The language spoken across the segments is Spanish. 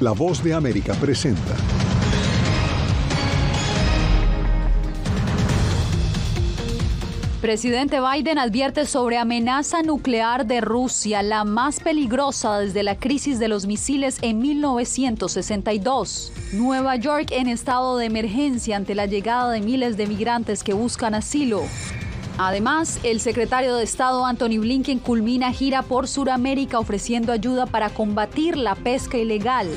La Voz de América presenta. Presidente Biden advierte sobre amenaza nuclear de Rusia, la más peligrosa desde la crisis de los misiles en 1962. Nueva York en estado de emergencia ante la llegada de miles de migrantes que buscan asilo. Además, el secretario de Estado Antony Blinken culmina gira por Sudamérica ofreciendo ayuda para combatir la pesca ilegal.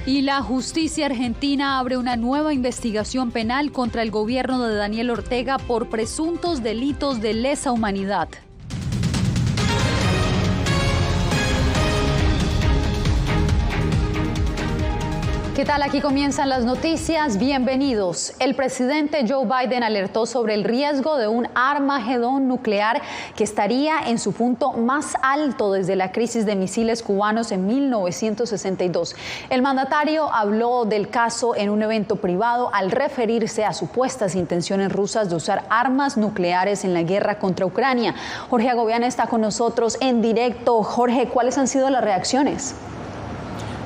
Y la justicia argentina abre una nueva investigación penal contra el gobierno de Daniel Ortega por presuntos delitos de lesa humanidad. ¿Qué tal? Aquí comienzan las noticias. Bienvenidos. El presidente Joe Biden alertó sobre el riesgo de un Armagedón nuclear que estaría en su punto más alto desde la crisis de misiles cubanos en 1962. El mandatario habló del caso en un evento privado al referirse a supuestas intenciones rusas de usar armas nucleares en la guerra contra Ucrania. Jorge Agobián está con nosotros en directo. Jorge, ¿cuáles han sido las reacciones?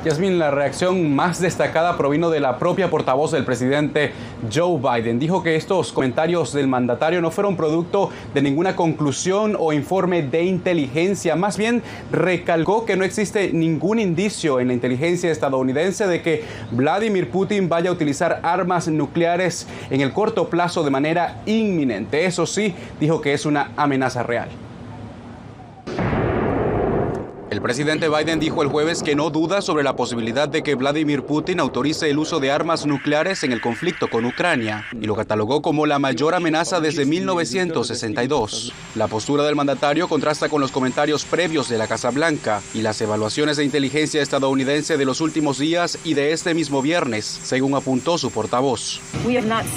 Yasmín, la reacción más destacada provino de la propia portavoz del presidente Joe Biden. Dijo que estos comentarios del mandatario no fueron producto de ninguna conclusión o informe de inteligencia. Más bien, recalcó que no existe ningún indicio en la inteligencia estadounidense de que Vladimir Putin vaya a utilizar armas nucleares en el corto plazo de manera inminente. Eso sí, dijo que es una amenaza real. El presidente Biden dijo el jueves que no duda sobre la posibilidad de que Vladimir Putin autorice el uso de armas nucleares en el conflicto con Ucrania y lo catalogó como la mayor amenaza desde 1962. La postura del mandatario contrasta con los comentarios previos de la Casa Blanca y las evaluaciones de inteligencia estadounidense de los últimos días y de este mismo viernes, según apuntó su portavoz.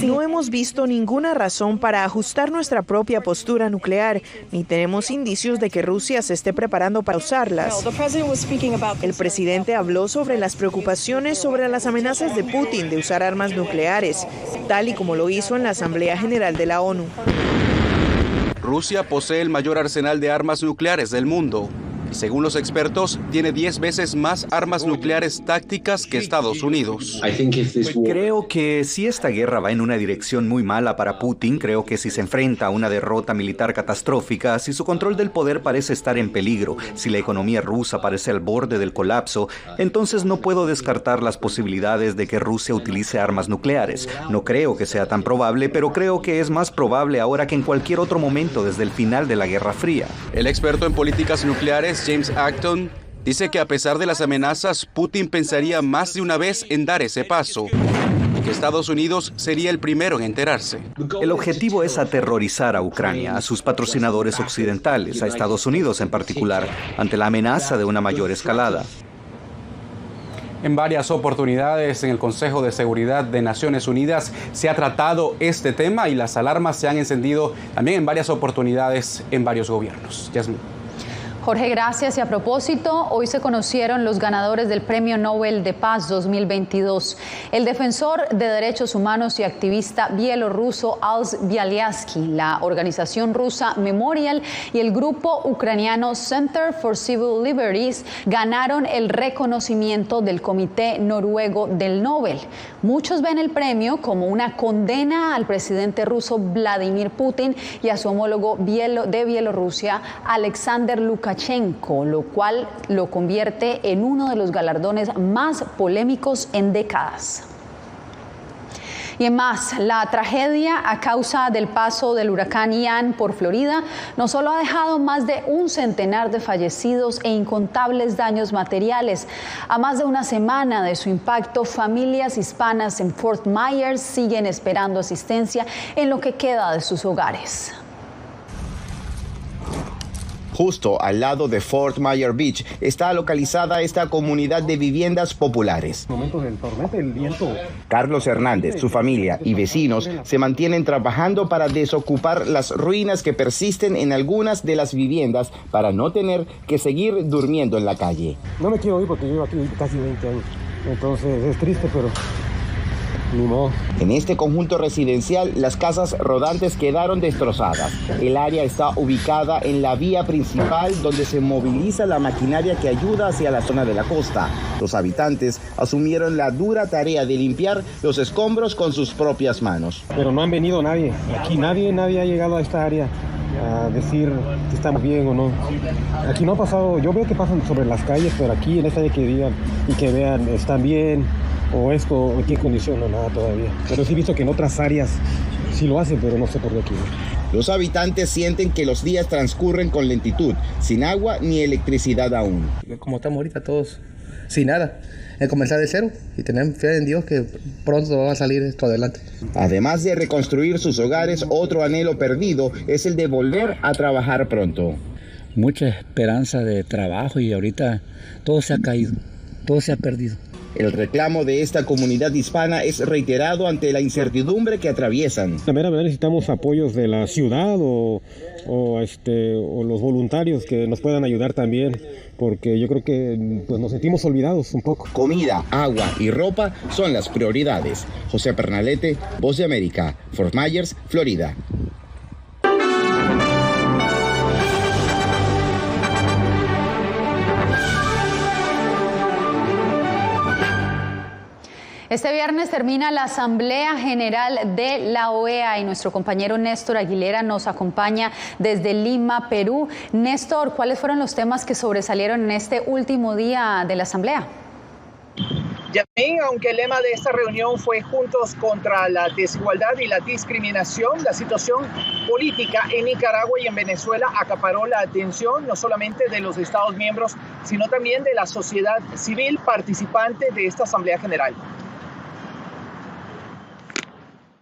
No hemos visto ninguna razón para ajustar nuestra propia postura nuclear, ni tenemos indicios de que Rusia se esté preparando para usarla. El presidente habló sobre las preocupaciones sobre las amenazas de Putin de usar armas nucleares, tal y como lo hizo en la Asamblea General de la ONU. Rusia posee el mayor arsenal de armas nucleares del mundo. Según los expertos, tiene 10 veces más armas nucleares tácticas que Estados Unidos. Creo que si esta guerra va en una dirección muy mala para Putin, creo que si se enfrenta a una derrota militar catastrófica, si su control del poder parece estar en peligro, si la economía rusa parece al borde del colapso, entonces no puedo descartar las posibilidades de que Rusia utilice armas nucleares. No creo que sea tan probable, pero creo que es más probable ahora que en cualquier otro momento desde el final de la Guerra Fría. El experto en políticas nucleares, James Acton, dice que a pesar de las amenazas, Putin pensaría más de una vez en dar ese paso y que Estados Unidos sería el primero en enterarse. El objetivo es aterrorizar a Ucrania, a sus patrocinadores occidentales, a Estados Unidos en particular, ante la amenaza de una mayor escalada. En varias oportunidades en el Consejo de Seguridad de Naciones Unidas se ha tratado este tema y las alarmas se han encendido también en varias oportunidades en varios gobiernos. Yasmín. Jorge, gracias. Y a propósito, hoy se conocieron los ganadores del Premio Nobel de Paz 2022. El defensor de derechos humanos y activista bielorruso Ales Bialiatski, la organización rusa Memorial y el grupo ucraniano Center for Civil Liberties ganaron el reconocimiento del Comité Noruego del Nobel. Muchos ven el premio como una condena al presidente ruso Vladimir Putin y a su homólogo de Bielorrusia, Alexander Lukashenko, lo cual lo convierte en uno de los galardones más polémicos en décadas. Y en más, la tragedia a causa del paso del huracán Ian por Florida no solo ha dejado más de un centenar de fallecidos e incontables daños materiales. A más de una semana de su impacto, familias hispanas en Fort Myers siguen esperando asistencia en lo que queda de sus hogares. Justo al lado de Fort Myers Beach está localizada esta comunidad de viviendas populares. Carlos Hernández, su familia y vecinos se mantienen trabajando para desocupar las ruinas que persisten en algunas de las viviendas para no tener que seguir durmiendo en la calle. No me quiero ir porque llevo aquí casi 20 años, entonces es triste, pero ni modo. En este conjunto residencial, las casas rodantes quedaron destrozadas. El área está ubicada en la vía principal donde se moviliza la maquinaria que ayuda hacia la zona de la costa. Los habitantes asumieron la dura tarea de limpiar los escombros con sus propias manos. Pero no han venido nadie. Aquí nadie ha llegado a esta área a decir si estamos bien o no. Aquí no ha pasado, yo veo que pasan sobre las calles, pero aquí en esta área que digan y que vean, están bien, o esto, o en qué condición, no, nada todavía. Pero sí he visto que en otras áreas sí lo hacen, pero no sé por qué aquí. Los habitantes sienten que los días transcurren con lentitud, sin agua ni electricidad aún. Como estamos ahorita todos sin nada, es comenzar de cero y tener fe en Dios que pronto va a salir esto adelante. Además de reconstruir sus hogares, otro anhelo perdido es el de volver a trabajar pronto. Mucha esperanza de trabajo y ahorita todo se ha caído, todo se ha perdido. El reclamo de esta comunidad hispana es reiterado ante la incertidumbre que atraviesan. La verdad necesitamos apoyos de la ciudad o los voluntarios que nos puedan ayudar también, porque yo creo que pues, nos sentimos olvidados un poco. Comida, agua y ropa son las prioridades. José Pernalete, Voz de América, Fort Myers, Florida. Este viernes termina la Asamblea General de la OEA y nuestro compañero Néstor Aguilera nos acompaña desde Lima, Perú. Néstor, ¿cuáles fueron los temas que sobresalieron en este último día de la Asamblea? Yasmín, aunque el lema de esta reunión fue Juntos contra la desigualdad y la discriminación, la situación política en Nicaragua y en Venezuela acaparó la atención no solamente de los Estados miembros, sino también de la sociedad civil participante de esta Asamblea General.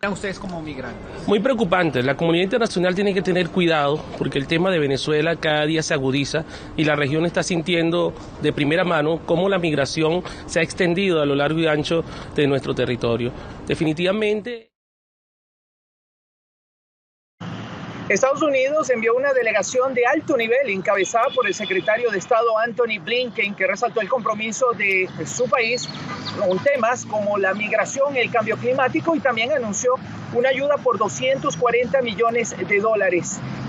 Ustedes como migrantes. Muy preocupante. La comunidad internacional tiene que tener cuidado porque el tema de Venezuela cada día se agudiza y la región está sintiendo de primera mano cómo la migración se ha extendido a lo largo y ancho de nuestro territorio. Definitivamente. Estados Unidos envió una delegación de alto nivel encabezada por el secretario de Estado Antony Blinken, que resaltó el compromiso de su país con temas como la migración, el cambio climático y también anunció una ayuda por $240 millones.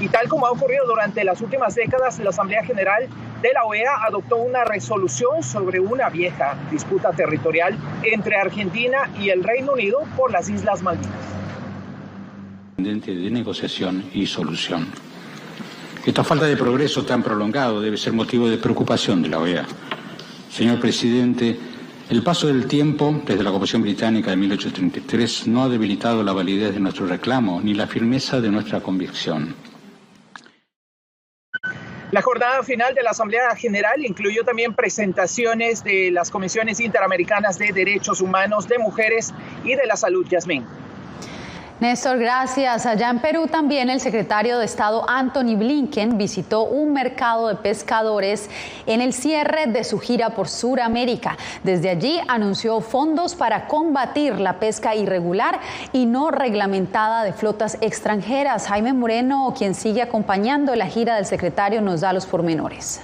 Y tal como ha ocurrido durante las últimas décadas, la Asamblea General de la OEA adoptó una resolución sobre una vieja disputa territorial entre Argentina y el Reino Unido por las Islas Malvinas. De negociación y solución. Esta falta de progreso tan prolongado debe ser motivo de preocupación de la OEA. Señor presidente, el paso del tiempo desde la ocupación británica de 1833 no ha debilitado la validez de nuestro reclamo ni la firmeza de nuestra convicción. La jornada final de la Asamblea General incluyó también presentaciones de las Comisiones Interamericanas de Derechos Humanos, de Mujeres y de la Salud. Yasmín. Néstor, gracias. Allá en Perú también el secretario de Estado Antony Blinken visitó un mercado de pescadores en el cierre de su gira por Sudamérica. Desde allí anunció fondos para combatir la pesca irregular y no reglamentada de flotas extranjeras. Jaime Moreno, quien sigue acompañando la gira del secretario, nos da los pormenores.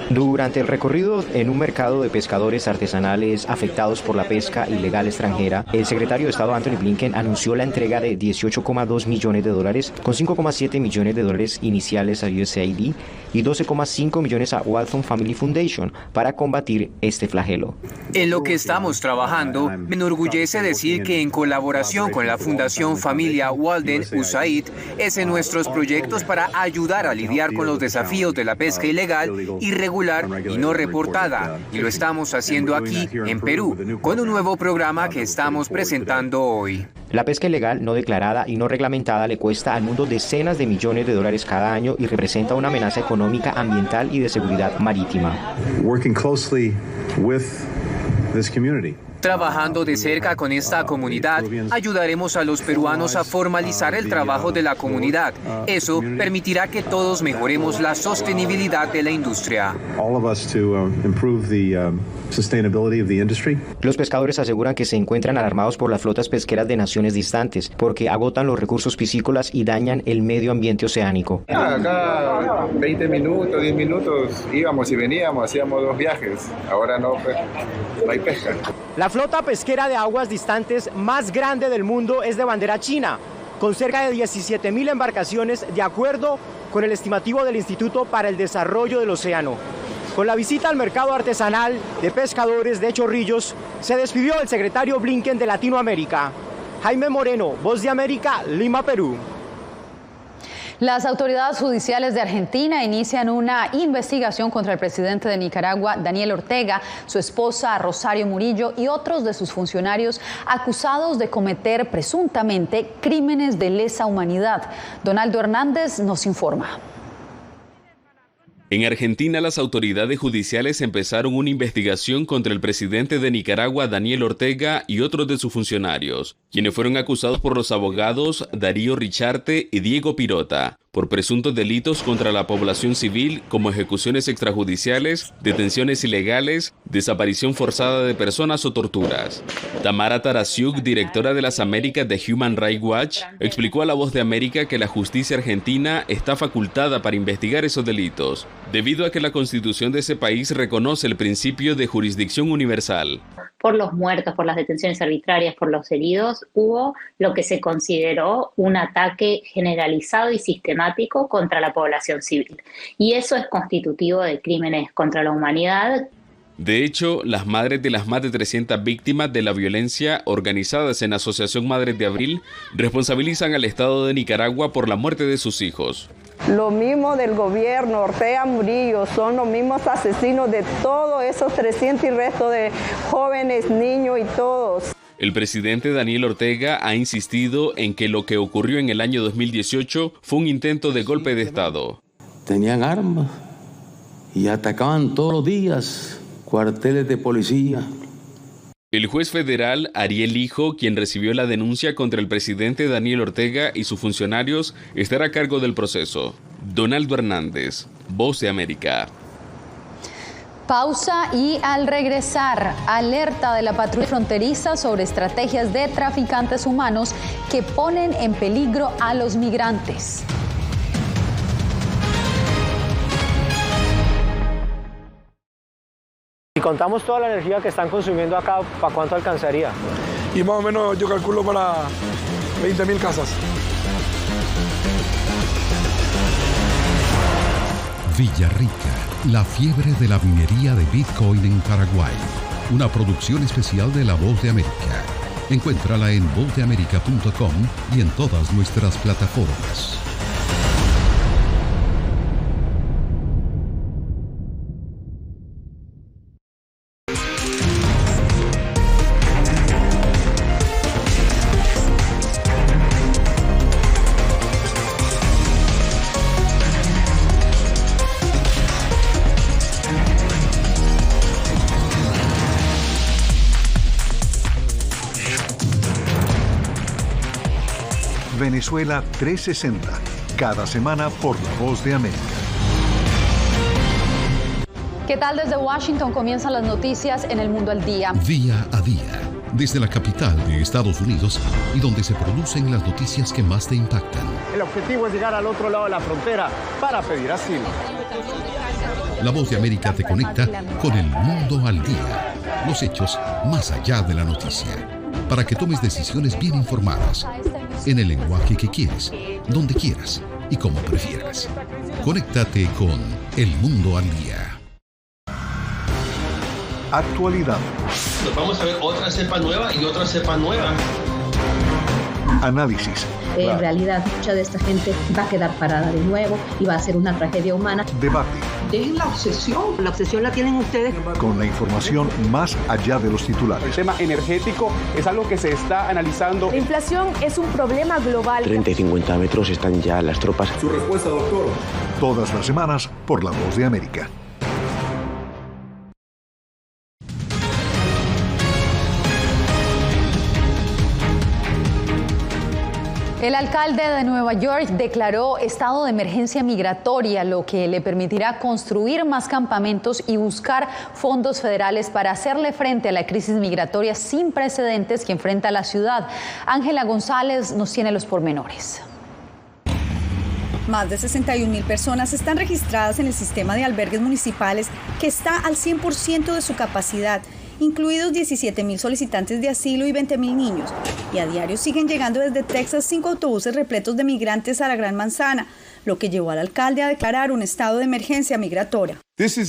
Durante el recorrido en un mercado de pescadores artesanales afectados por la pesca ilegal extranjera, el secretario de Estado Antony Blinken anunció la entrega de $18,2 millones, con $5,7 millones iniciales a USAID y $12,5 millones a Waltham Family Foundation para combatir este flagelo. En lo que estamos trabajando, me enorgullece decir que en colaboración con la Fundación Familia Walden USAID, es en nuestros proyectos para ayudar a lidiar con los desafíos de la pesca ilegal y regular y no reportada, y lo estamos haciendo aquí en Perú con un nuevo programa que estamos presentando hoy. La pesca ilegal, no declarada y no reglamentada le cuesta al mundo decenas de millones de dólares cada año y representa una amenaza económica, ambiental y de seguridad marítima. Trabajando de cerca con esta comunidad, ayudaremos a los peruanos a formalizar el trabajo de la comunidad. Eso permitirá que todos mejoremos la sostenibilidad de la industria. Los pescadores aseguran que se encuentran alarmados por las flotas pesqueras de naciones distantes, porque agotan los recursos piscícolas y dañan el medio ambiente oceánico. Acá 20 minutos, 10 minutos íbamos y veníamos, hacíamos 2 viajes. Ahora no hay pesca. La La flota pesquera de aguas distantes más grande del mundo es de bandera china, con cerca de 17.000 embarcaciones, de acuerdo con el estimativo del Instituto para el Desarrollo del Océano. Con la visita al mercado artesanal de pescadores de Chorrillos, se despidió el secretario Blinken de Latinoamérica. Jaime Moreno, Voz de América, Lima, Perú. Las autoridades judiciales de Argentina inician una investigación contra el presidente de Nicaragua, Daniel Ortega, su esposa Rosario Murillo y otros de sus funcionarios acusados de cometer presuntamente crímenes de lesa humanidad. Donaldo Hernández nos informa. En Argentina, las autoridades judiciales empezaron una investigación contra el presidente de Nicaragua, Daniel Ortega, y otros de sus funcionarios, quienes fueron acusados por los abogados Darío Richarte y Diego Pirota, por presuntos delitos contra la población civil como ejecuciones extrajudiciales, detenciones ilegales, desaparición forzada de personas o torturas. Tamara Tarasiuk, directora de las Américas de Human Rights Watch, explicó a La Voz de América que la justicia argentina está facultada para investigar esos delitos, debido a que la Constitución de ese país reconoce el principio de jurisdicción universal. Por los muertos, por las detenciones arbitrarias, por los heridos, hubo lo que se consideró un ataque generalizado y sistemático contra la población civil. Y eso es constitutivo de crímenes contra la humanidad. De hecho, las madres de las más de 300 víctimas de la violencia organizadas en Asociación Madres de Abril responsabilizan al Estado de Nicaragua por la muerte de sus hijos. Lo mismo del gobierno, Ortega Murillo, son los mismos asesinos de todos esos 300 y resto de jóvenes, niños y todos. El presidente Daniel Ortega ha insistido en que lo que ocurrió en el año 2018 fue un intento de golpe de Estado. Tenían armas y atacaban todos los días cuarteles de policía. El juez federal Ariel Hijo, quien recibió la denuncia contra el presidente Daniel Ortega y sus funcionarios, estará a cargo del proceso. Donaldo Hernández, Voz de América. Pausa y al regresar, alerta de la patrulla fronteriza sobre estrategias de traficantes humanos que ponen en peligro a los migrantes. Si contamos toda la energía que están consumiendo acá, ¿para cuánto alcanzaría? Y más o menos yo calculo para 20.000 casas. Villarrica, la fiebre de la minería de Bitcoin en Paraguay. Una producción especial de La Voz de América. Encuéntrala en vozdeamerica.com y en todas nuestras plataformas. Venezuela 360, cada semana por La Voz de América. ¿Qué tal? Desde Washington comienzan las noticias en El Mundo al Día. Día a día, desde la capital de Estados Unidos y donde se producen las noticias que más te impactan. El objetivo es llegar al otro lado de la frontera para pedir asilo. La Voz de América te conecta con El Mundo al Día. Los hechos más allá de la noticia. Para que tomes decisiones bien informadas. En el lenguaje que quieres, donde quieras y como prefieras. Conéctate con El Mundo al Día. Actualidad. Nos vamos a ver otra cepa nueva y otra cepa nueva. Análisis. En realidad, mucha de esta gente va a quedar parada de nuevo y va a ser una tragedia humana. Debate. Dejen la obsesión. La obsesión la tienen ustedes. Con la información más allá de los titulares. El tema energético es algo que se está analizando. La inflación es un problema global. 30 y 50 metros están ya las tropas. Su respuesta, doctor. Todas las semanas por La Voz de América. El alcalde de Nueva York declaró estado de emergencia migratoria, lo que le permitirá construir más campamentos y buscar fondos federales para hacerle frente a la crisis migratoria sin precedentes que enfrenta la ciudad. Ángela González nos tiene los pormenores. Más de 61.000 personas están registradas en el sistema de albergues municipales que está al 100% de su capacidad, incluidos 17.000 solicitantes de asilo y 20.000 niños. Y a diario siguen llegando desde Texas 5 autobuses repletos de migrantes a la Gran Manzana, lo que llevó al alcalde a declarar un estado de emergencia migratoria. Esta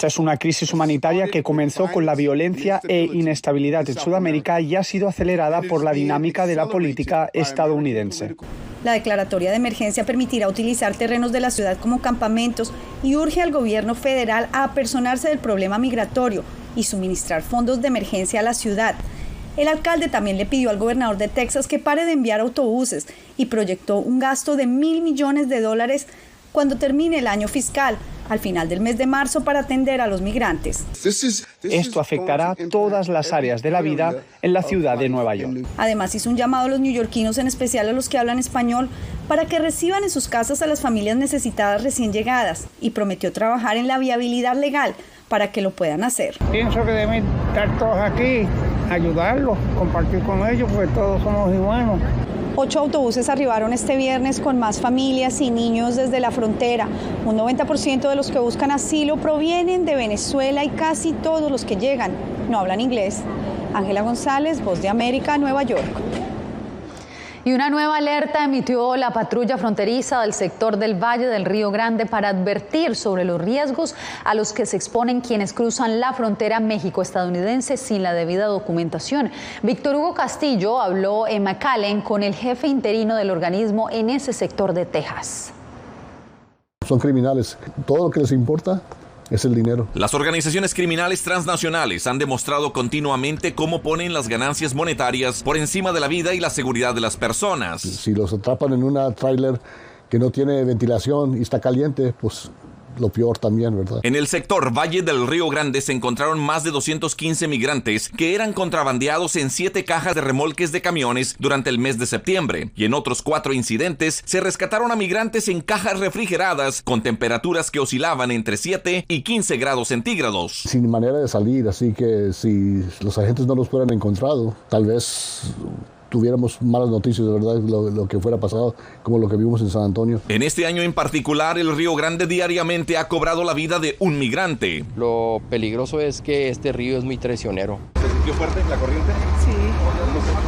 es una crisis humanitaria que comenzó con la violencia e inestabilidad en Sudamérica y ha sido acelerada por la dinámica de la política estadounidense. La declaratoria de emergencia permitirá utilizar terrenos de la ciudad como campamentos y urge al gobierno federal a apersonarse del problema migratorio y suministrar fondos de emergencia a la ciudad. El alcalde también le pidió al gobernador de Texas que pare de enviar autobuses y proyectó un gasto de $1.000 millones cuando termine el año fiscal, al final del mes de marzo, para atender a los migrantes. Esto afectará todas las áreas de la vida en la ciudad de Nueva York. Además, hizo un llamado a los neoyorquinos, en especial a los que hablan español, para que reciban en sus casas a las familias necesitadas recién llegadas y prometió trabajar en la viabilidad legal para que lo puedan hacer. Pienso que deben estar todos aquí, ayudarlos, compartir con ellos, porque todos somos humanos. 8 autobuses arribaron este viernes con más familias y niños desde la frontera. Un 90% de los que buscan asilo provienen de Venezuela y casi todos los que llegan no hablan inglés. Ángela González, Voz de América, Nueva York. Y una nueva alerta emitió la patrulla fronteriza del sector del Valle del Río Grande para advertir sobre los riesgos a los que se exponen quienes cruzan la frontera México-estadounidense sin la debida documentación. Víctor Hugo Castillo habló en McAllen con el jefe interino del organismo en ese sector de Texas. Son criminales, todo lo que les importa es el dinero. Las organizaciones criminales transnacionales han demostrado continuamente cómo ponen las ganancias monetarias por encima de la vida y la seguridad de las personas. Si los atrapan en una tráiler que no tiene ventilación y está caliente, pues lo peor también, ¿verdad? En el sector Valle del Río Grande se encontraron más de 215 migrantes que eran contrabandeados en 7 cajas de remolques de camiones durante el mes de septiembre. Y en otros 4 incidentes se rescataron a migrantes en cajas refrigeradas con temperaturas que oscilaban entre 7 y 15 grados centígrados. Sin manera de salir, así que si los agentes no los hubieran encontrado, tal vez tuviéramos malas noticias, de verdad, lo que fuera pasado, como lo que vimos en San Antonio. En este año en particular, el Río Grande diariamente ha cobrado la vida de un migrante. Lo peligroso es que este río es muy traicionero. ¿Se sintió fuerte la corriente? Sí.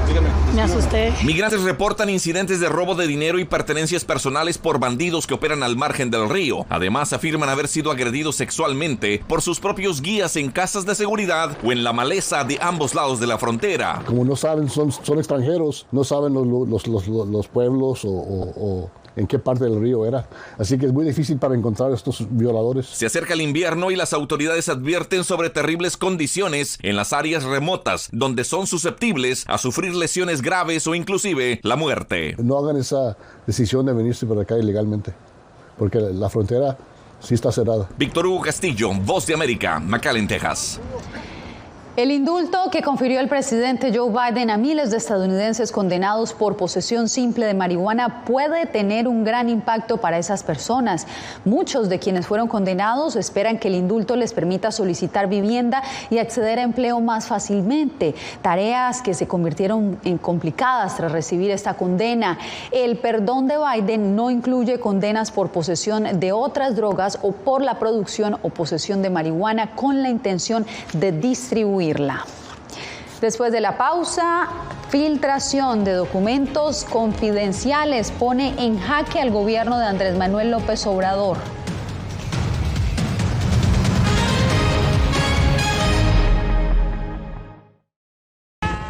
Dígame. Me asusté. Migrantes reportan incidentes de robo de dinero y pertenencias personales por bandidos que operan al margen del río. Además, afirman haber sido agredidos sexualmente por sus propios guías en casas de seguridad o en la maleza de ambos lados de la frontera. Como no saben, son extranjeros, no saben los pueblos o en qué parte del río era. Así que es muy difícil para encontrar a estos violadores. Se acerca el invierno y las autoridades advierten sobre terribles condiciones en las áreas remotas, donde son susceptibles a sufrir lesiones graves o inclusive la muerte. No hagan esa decisión de venirse por acá ilegalmente, porque la frontera sí está cerrada. Víctor Hugo Castillo, Voz de América, McAllen, Texas. El indulto que confirió el presidente Joe Biden a miles de estadounidenses condenados por posesión simple de marihuana puede tener un gran impacto para esas personas. Muchos de quienes fueron condenados esperan que el indulto les permita solicitar vivienda y acceder a empleo más fácilmente, tareas que se convirtieron en complicadas tras recibir esta condena. El perdón de Biden no incluye condenas por posesión de otras drogas o por la producción o posesión de marihuana con la intención de distribuir. Después de la pausa, filtración de documentos confidenciales pone en jaque al gobierno de Andrés Manuel López Obrador.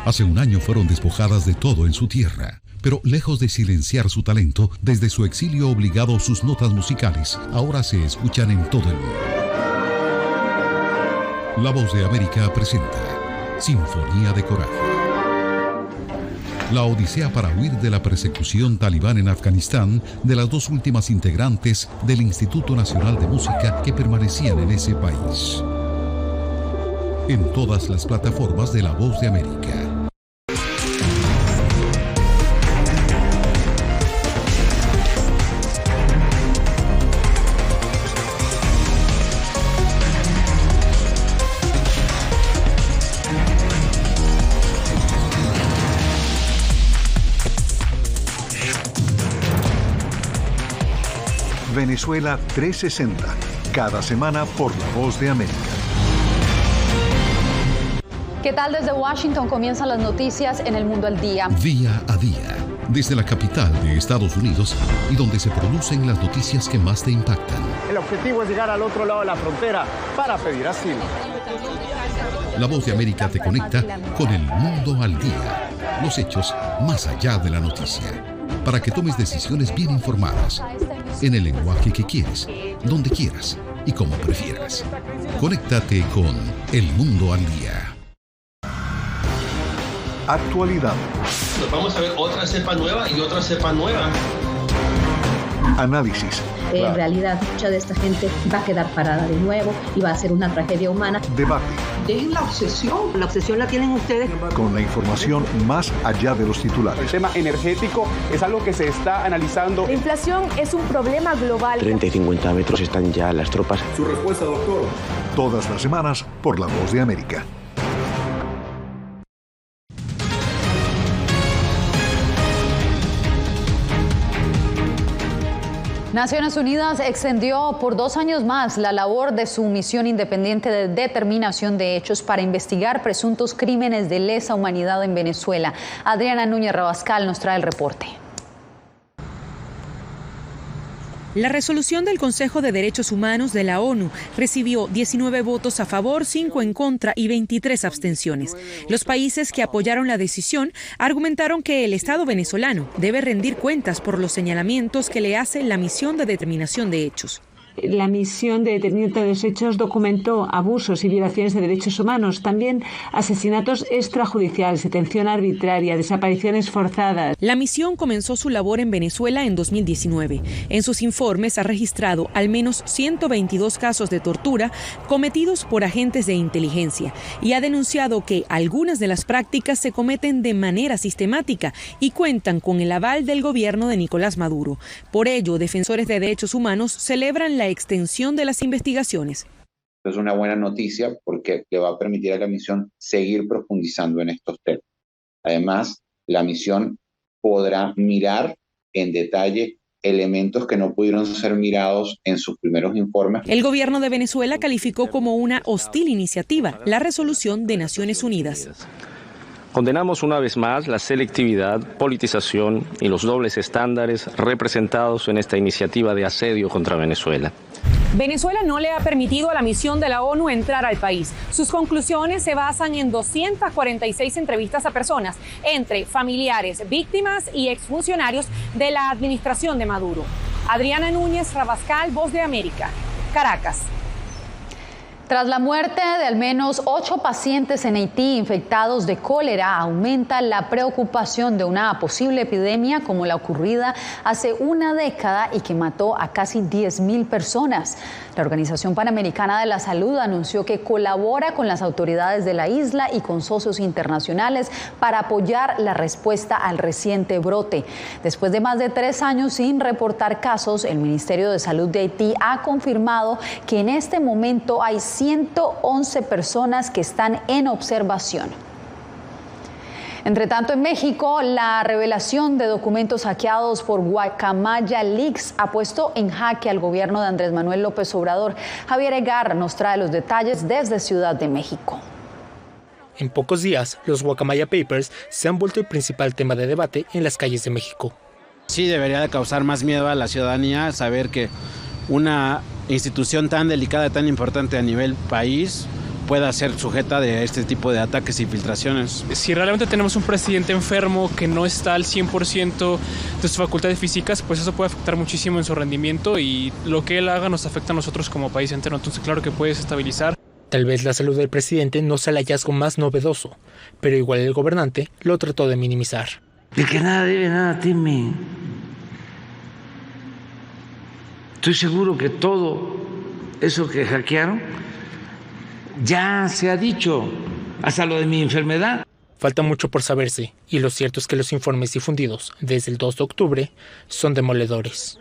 Hace un año fueron despojadas de todo en su tierra, pero lejos de silenciar su talento, desde su exilio obligado sus notas musicales ahora se escuchan en todo el mundo. La Voz de América presenta Sinfonía de Coraje. La odisea para huir de la persecución talibán en Afganistán de las 2 últimas integrantes del Instituto Nacional de Música que permanecían en ese país. En todas las plataformas de La Voz de América. Venezuela 360, cada semana por La Voz de América. ¿Qué tal? Desde Washington comienzan las noticias en El Mundo al Día. Día a día, desde la capital de Estados Unidos y donde se producen las noticias que más te impactan. El objetivo es llegar al otro lado de la frontera para pedir asilo. La Voz de América te conecta con El Mundo al Día. Los hechos más allá de la noticia. Para que tomes decisiones bien informadas. En el lenguaje que quieres, donde quieras y como prefieras. Conéctate con El Mundo al Día. Actualidad. Nos vamos a ver otra cepa nueva y otra cepa nueva. Análisis. En realidad, mucha de esta gente va a quedar parada de nuevo y va a ser una tragedia humana. Debate. Dejen la obsesión la tienen ustedes. Con la información más allá de los titulares. El tema energético es algo que se está analizando. La inflación es un problema global. 30 y 50 metros están ya las tropas. Su respuesta, doctor. Todas las semanas por La Voz de América. Naciones Unidas extendió por 2 años más la labor de su misión independiente de determinación de hechos para investigar presuntos crímenes de lesa humanidad en Venezuela. Adriana Núñez Rabascal nos trae el reporte. La resolución del Consejo de Derechos Humanos de la ONU recibió 19 votos a favor, 5 en contra y 23 abstenciones. Los países que apoyaron la decisión argumentaron que el Estado venezolano debe rendir cuentas por los señalamientos que le hace la misión de determinación de hechos. La misión de determinación de los hechos documentó abusos y violaciones de derechos humanos, también asesinatos extrajudiciales, detención arbitraria, desapariciones forzadas. La misión comenzó su labor en Venezuela en 2019. En sus informes ha registrado al menos 122 casos de tortura cometidos por agentes de inteligencia y ha denunciado que algunas de las prácticas se cometen de manera sistemática y cuentan con el aval del gobierno de Nicolás Maduro. Por ello, defensores de derechos humanos celebran la extensión de las investigaciones. Es una buena noticia porque le va a permitir a la misión seguir profundizando en estos temas. Además, la misión podrá mirar en detalle elementos que no pudieron ser mirados en sus primeros informes. El gobierno de Venezuela calificó como una hostil iniciativa la resolución de Naciones Unidas. Condenamos una vez más la selectividad, politización y los dobles estándares representados en esta iniciativa de asedio contra Venezuela. Venezuela no le ha permitido a la misión de la ONU entrar al país. Sus conclusiones se basan en 246 entrevistas a personas, entre familiares, víctimas y exfuncionarios de la administración de Maduro. Adriana Núñez Rabascal, Voz de América, Caracas. Tras la muerte de al menos 8 pacientes en Haití infectados de cólera, aumenta la preocupación de una posible epidemia como la ocurrida hace una década y que mató a casi 10.000 personas. La Organización Panamericana de la Salud anunció que colabora con las autoridades de la isla y con socios internacionales para apoyar la respuesta al reciente brote. Después de más de 3 años sin reportar casos, el Ministerio de Salud de Haití ha confirmado que en este momento hay 111 personas que están en observación. Entre tanto, en México, la revelación de documentos hackeados por Guacamaya Leaks ha puesto en jaque al gobierno de Andrés Manuel López Obrador. Javier Egar nos trae los detalles desde Ciudad de México. En pocos días, los Guacamaya Papers se han vuelto el principal tema de debate en las calles de México. Sí, debería de causar más miedo a la ciudadanía saber que una institución tan delicada, tan importante a nivel país, pueda ser sujeta de este tipo de ataques y filtraciones. Si realmente tenemos un presidente enfermo que no está al 100% de sus facultades físicas, pues eso puede afectar muchísimo en su rendimiento y lo que él haga nos afecta a nosotros como país entero, entonces claro que puede desestabilizar. Tal vez la salud del presidente no sea el hallazgo más novedoso, pero igual el gobernante lo trató de minimizar. De que nada debe, nada teme. Estoy seguro que todo eso que hackearon ya se ha dicho, hasta lo de mi enfermedad. Falta mucho por saberse, y lo cierto es que los informes difundidos desde el 2 de octubre son demoledores.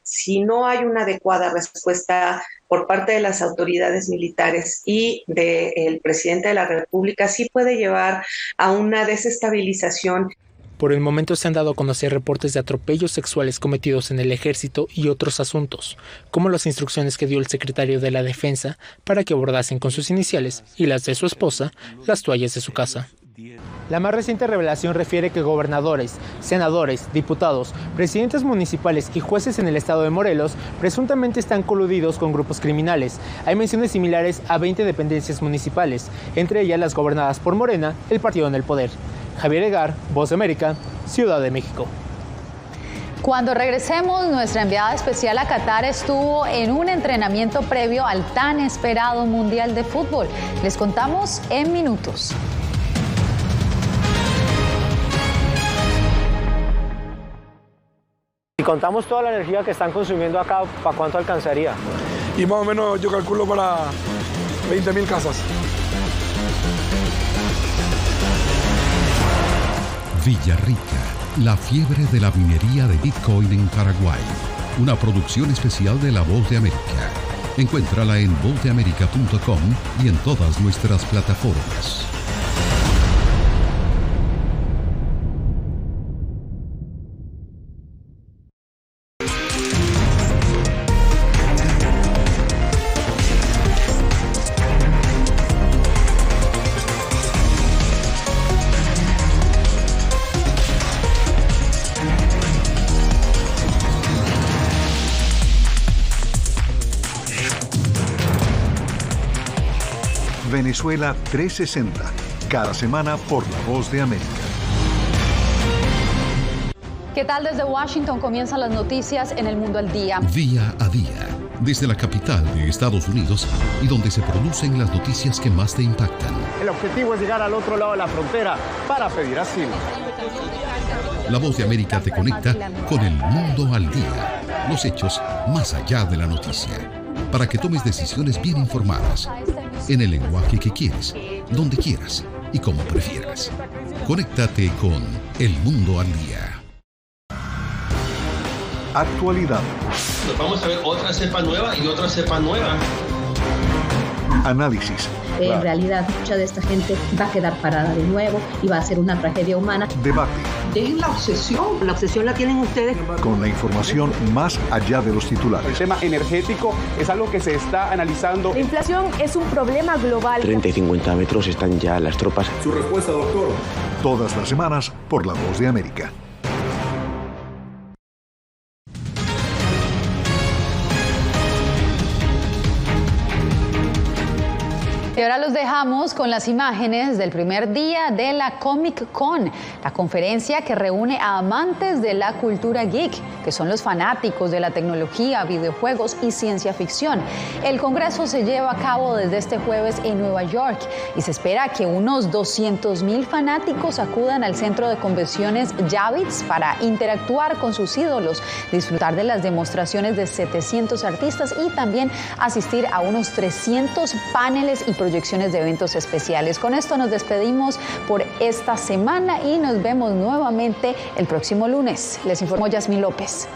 Si no hay una adecuada respuesta por parte de las autoridades militares y del presidente de la República, sí puede llevar a una desestabilización. Por el momento se han dado a conocer reportes de atropellos sexuales cometidos en el ejército y otros asuntos, como las instrucciones que dio el secretario de la Defensa para que bordasen con sus iniciales y las de su esposa las toallas de su casa. La más reciente revelación refiere que gobernadores, senadores, diputados, presidentes municipales y jueces en el estado de Morelos presuntamente están coludidos con grupos criminales. Hay menciones similares a 20 dependencias municipales, entre ellas las gobernadas por Morena, el partido en el poder. Javier Egar, Voz de América, Ciudad de México. Cuando regresemos, nuestra enviada especial a Qatar estuvo en un entrenamiento previo al tan esperado Mundial de Fútbol. Les contamos en minutos. Si contamos toda la energía que están consumiendo acá, ¿para cuánto alcanzaría? Y más o menos yo calculo para 20.000 casas. Villarrica, la fiebre de la minería de Bitcoin en Paraguay. Una producción especial de La Voz de América. Encuéntrala en vozdeamerica.com y en todas nuestras plataformas. Venezuela 360, cada semana por La Voz de América. ¿Qué tal? Desde Washington comienzan las noticias en El Mundo al Día. Día a día, desde la capital de Estados Unidos y donde se producen las noticias que más te impactan. El objetivo es llegar al otro lado de la frontera para pedir asilo. La Voz de América te conecta con El Mundo al Día. Los hechos más allá de la noticia. Para que tomes decisiones bien informadas, en el lenguaje que quieres, donde quieras y como prefieras. Conéctate con El Mundo al Día. Actualidad. Nos vamos a ver otra cepa nueva y otra cepa nueva. Análisis. En realidad, mucha de esta gente va a quedar parada de nuevo y va a ser una tragedia humana. Debate. Dejen la obsesión la tienen ustedes. Con la información más allá de los titulares. El tema energético es algo que se está analizando. La inflación es un problema global. 30 y 50 metros están ya las tropas. Su respuesta, doctor. Todas las semanas por La Voz de América. Y ahora los dejamos con las imágenes del primer día de la Comic Con, la conferencia que reúne a amantes de la cultura geek, que son los fanáticos de la tecnología, videojuegos y ciencia ficción. El congreso se lleva a cabo desde este jueves en Nueva York y se espera que unos 200,000 fanáticos acudan al centro de convenciones Javits para interactuar con sus ídolos, disfrutar de las demostraciones de 700 artistas y también asistir a unos 300 paneles y proyecciones de eventos especiales. Con esto nos despedimos por esta semana y nos vemos nuevamente el próximo lunes. Les informó Yasmín López.